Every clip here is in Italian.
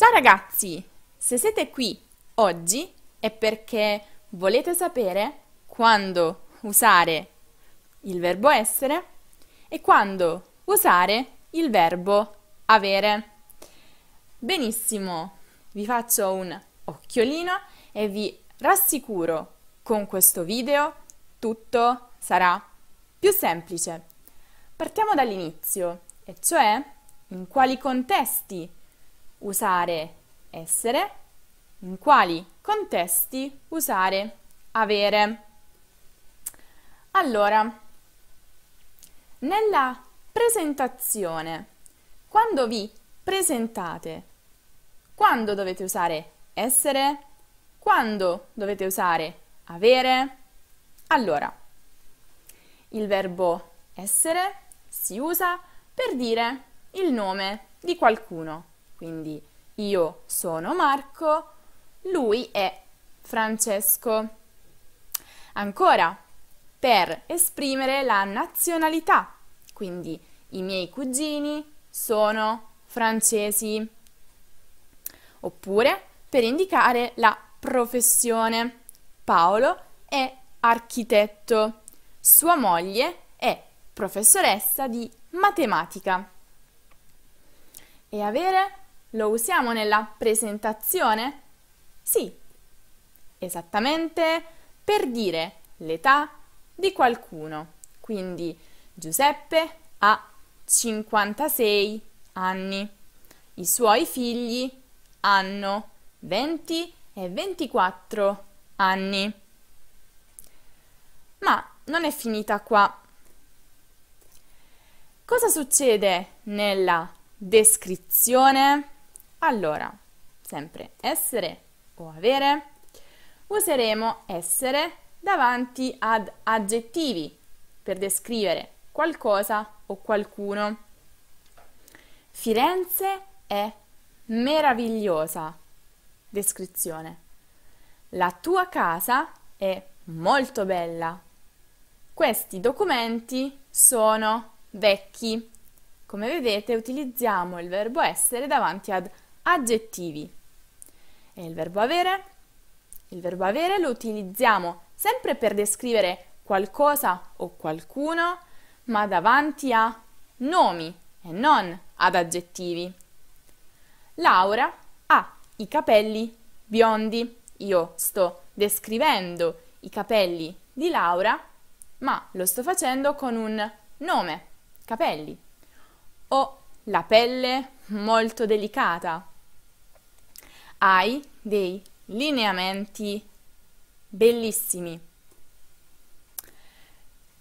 Ciao ragazzi, se siete qui oggi è perché volete sapere quando usare il verbo essere e quando usare il verbo avere. Benissimo, vi faccio un occhiolino e vi rassicuro, con questo video tutto sarà più semplice. Partiamo dall'inizio, e cioè in quali contesti usare essere, in quali contesti usare avere. Allora, nella presentazione, quando vi presentate, quando dovete usare essere, quando dovete usare avere? Allora, il verbo essere si usa per dire il nome di qualcuno. Quindi io sono Marco, lui è Francesco. Ancora, per esprimere la nazionalità. Quindi i miei cugini sono francesi. Oppure per indicare la professione. Paolo è architetto. Sua moglie è professoressa di matematica. E avere lo usiamo nella presentazione? Sì, esattamente per dire l'età di qualcuno. Quindi Giuseppe ha 56 anni. I suoi figli hanno 20 e 24 anni. Ma non è finita qua. Cosa succede nella descrizione? Allora, sempre essere o avere, useremo essere davanti ad aggettivi per descrivere qualcosa o qualcuno. Firenze è meravigliosa. Descrizione. La tua casa è molto bella. Questi documenti sono vecchi. Come vedete, utilizziamo il verbo essere davanti ad aggettivi. E il verbo avere? Il verbo avere lo utilizziamo sempre per descrivere qualcosa o qualcuno, ma davanti a nomi e non ad aggettivi. Laura ha i capelli biondi. Io sto descrivendo i capelli di Laura, ma lo sto facendo con un nome, capelli. Ho la pelle molto delicata. Hai dei lineamenti bellissimi.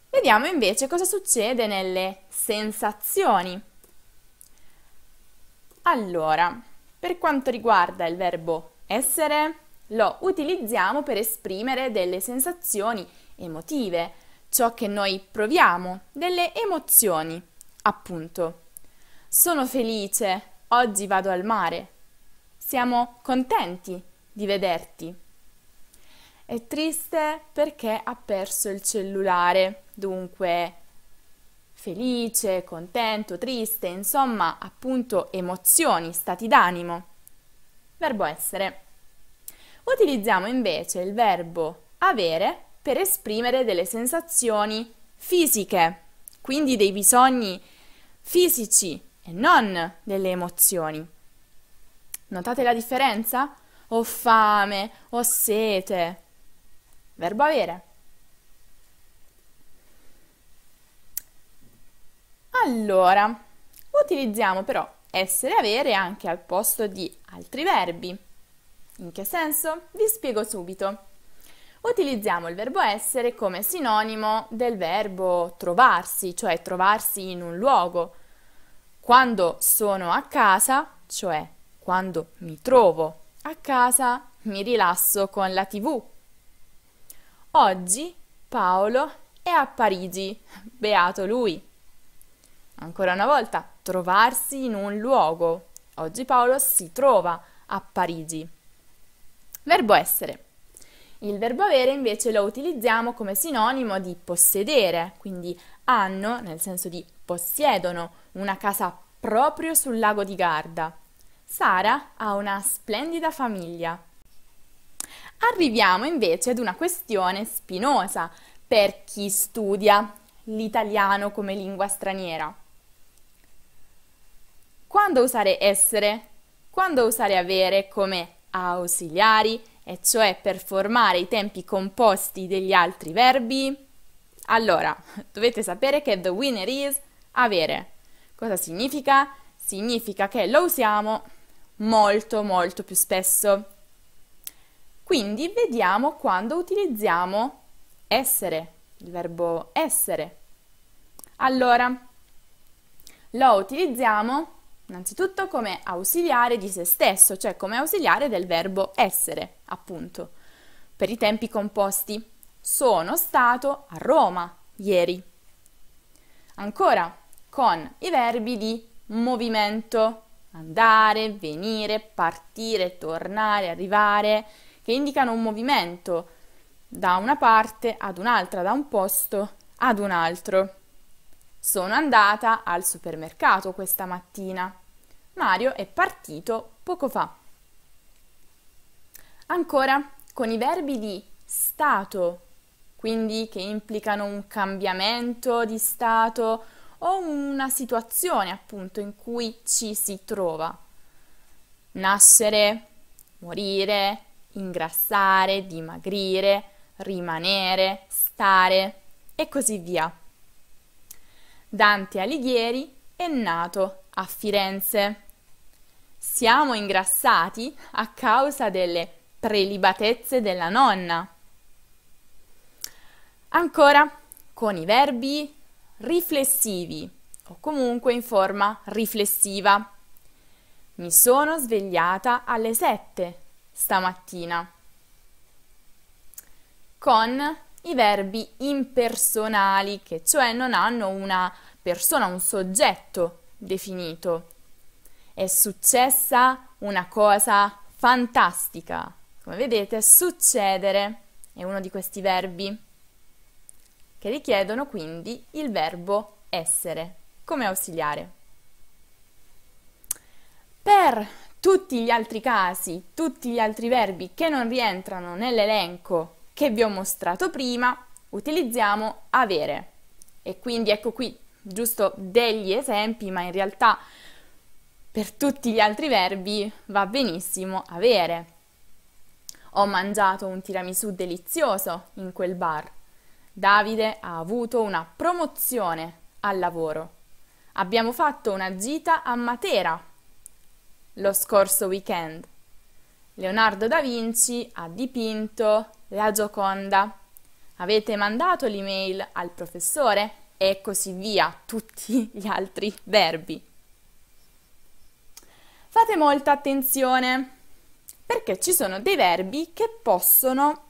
Vediamo invece cosa succede nelle sensazioni. Allora, per quanto riguarda il verbo essere, lo utilizziamo per esprimere delle sensazioni emotive, ciò che noi proviamo, delle emozioni, appunto. Sono felice, oggi vado al mare. Siamo contenti di vederti. È triste perché ha perso il cellulare, dunque felice, contento, triste, insomma, appunto emozioni, stati d'animo. Verbo essere. Utilizziamo invece il verbo avere per esprimere delle sensazioni fisiche, quindi dei bisogni fisici e non delle emozioni. Notate la differenza? Ho fame, ho sete. Verbo avere. Allora, utilizziamo però essere e avere anche al posto di altri verbi. In che senso? Vi spiego subito. Utilizziamo il verbo essere come sinonimo del verbo trovarsi, cioè trovarsi in un luogo. Quando sono a casa, cioè quando mi trovo a casa, mi rilasso con la TV. Oggi Paolo è a Parigi, beato lui. Ancora una volta, trovarsi in un luogo. Oggi Paolo si trova a Parigi. Verbo essere. Il verbo avere invece lo utilizziamo come sinonimo di possedere, quindi hanno, nel senso di possiedono, una casa proprio sul lago di Garda. Sara ha una splendida famiglia. Arriviamo invece ad una questione spinosa per chi studia l'italiano come lingua straniera. Quando usare essere? Quando usare avere come ausiliari, e cioè per formare i tempi composti degli altri verbi? Allora, dovete sapere che the winner is avere. Cosa significa? Significa che lo usiamo molto molto più spesso. Quindi vediamo quando utilizziamo essere, il verbo essere. Allora, lo utilizziamo innanzitutto come ausiliare di se stesso, cioè come ausiliare del verbo essere, appunto, per i tempi composti. Sono stato a Roma ieri. Ancora, con i verbi di movimento, andare, venire, partire, tornare, arrivare, che indicano un movimento da una parte ad un'altra, da un posto ad un altro. Sono andata al supermercato questa mattina. Mario è partito poco fa. Ancora, con i verbi di stato, quindi che implicano un cambiamento di stato o una situazione appunto in cui ci si trova. Nascere, morire, ingrassare, dimagrire, rimanere, stare e così via. Dante Alighieri è nato a Firenze. Siamo ingrassati a causa delle prelibatezze della nonna. Ancora con i verbi riflessivi o comunque in forma riflessiva. Mi sono svegliata alle 7 stamattina. Con i verbi impersonali, che cioè non hanno una persona, un soggetto definito. È successa una cosa fantastica. Come vedete, succedere è uno di questi verbi che richiedono quindi il verbo essere come ausiliare. Per tutti gli altri casi, tutti gli altri verbi che non rientrano nell'elenco che vi ho mostrato prima, utilizziamo avere. E quindi ecco qui giusto degli esempi, ma in realtà per tutti gli altri verbi va benissimo avere. Ho mangiato un tiramisù delizioso in quel bar. Davide ha avuto una promozione al lavoro. Abbiamo fatto una gita a Matera lo scorso weekend. Leonardo da Vinci ha dipinto la Gioconda. Avete mandato l'email al professore? E così via, tutti gli altri verbi. Fate molta attenzione, perché ci sono dei verbi che possono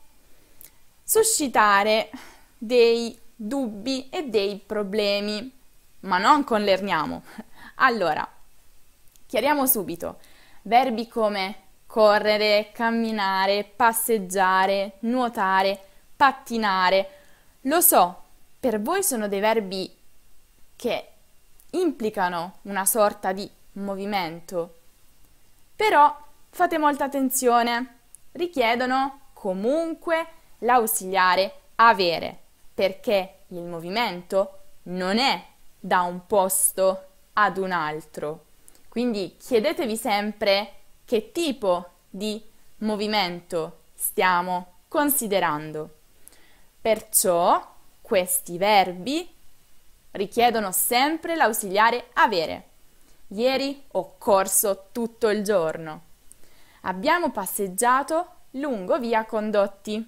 suscitare dei dubbi e dei problemi, ma non con l'erniamo. Allora, chiariamo subito. Verbi come correre, camminare, passeggiare, nuotare, pattinare. Lo so, per voi sono dei verbi che implicano una sorta di movimento, però fate molta attenzione, richiedono comunque l'ausiliare avere, perché il movimento non è da un posto ad un altro. Quindi chiedetevi sempre che tipo di movimento stiamo considerando. Perciò questi verbi richiedono sempre l'ausiliare avere. Ieri ho corso tutto il giorno. Abbiamo passeggiato lungo via Condotti.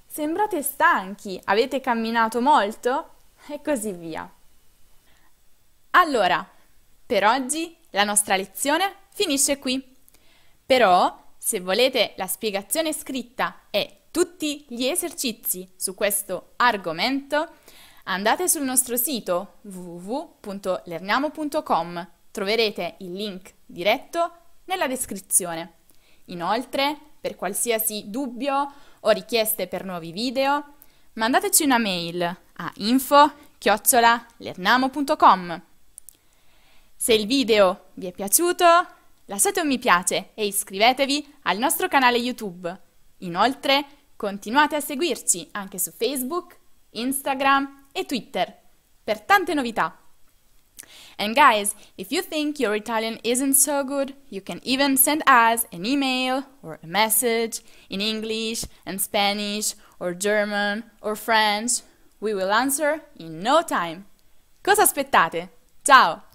Sembrate stanchi, avete camminato molto? E così via. Allora, per oggi la nostra lezione finisce qui. Però, se volete la spiegazione scritta e tutti gli esercizi su questo argomento, andate sul nostro sito www.lerniamo.com. Troverete il link diretto nella descrizione. Inoltre, per qualsiasi dubbio o richieste per nuovi video, mandateci una mail a info@lerniamo.com. Se il video vi è piaciuto, lasciate un mi piace e iscrivetevi al nostro canale YouTube. Inoltre, continuate a seguirci anche su Facebook, Instagram e Twitter per tante novità. And guys, if you think your Italian isn't so good, you can even send us an email or a message in English and Spanish or German or French. We will answer in no time. Cosa aspettate? Ciao!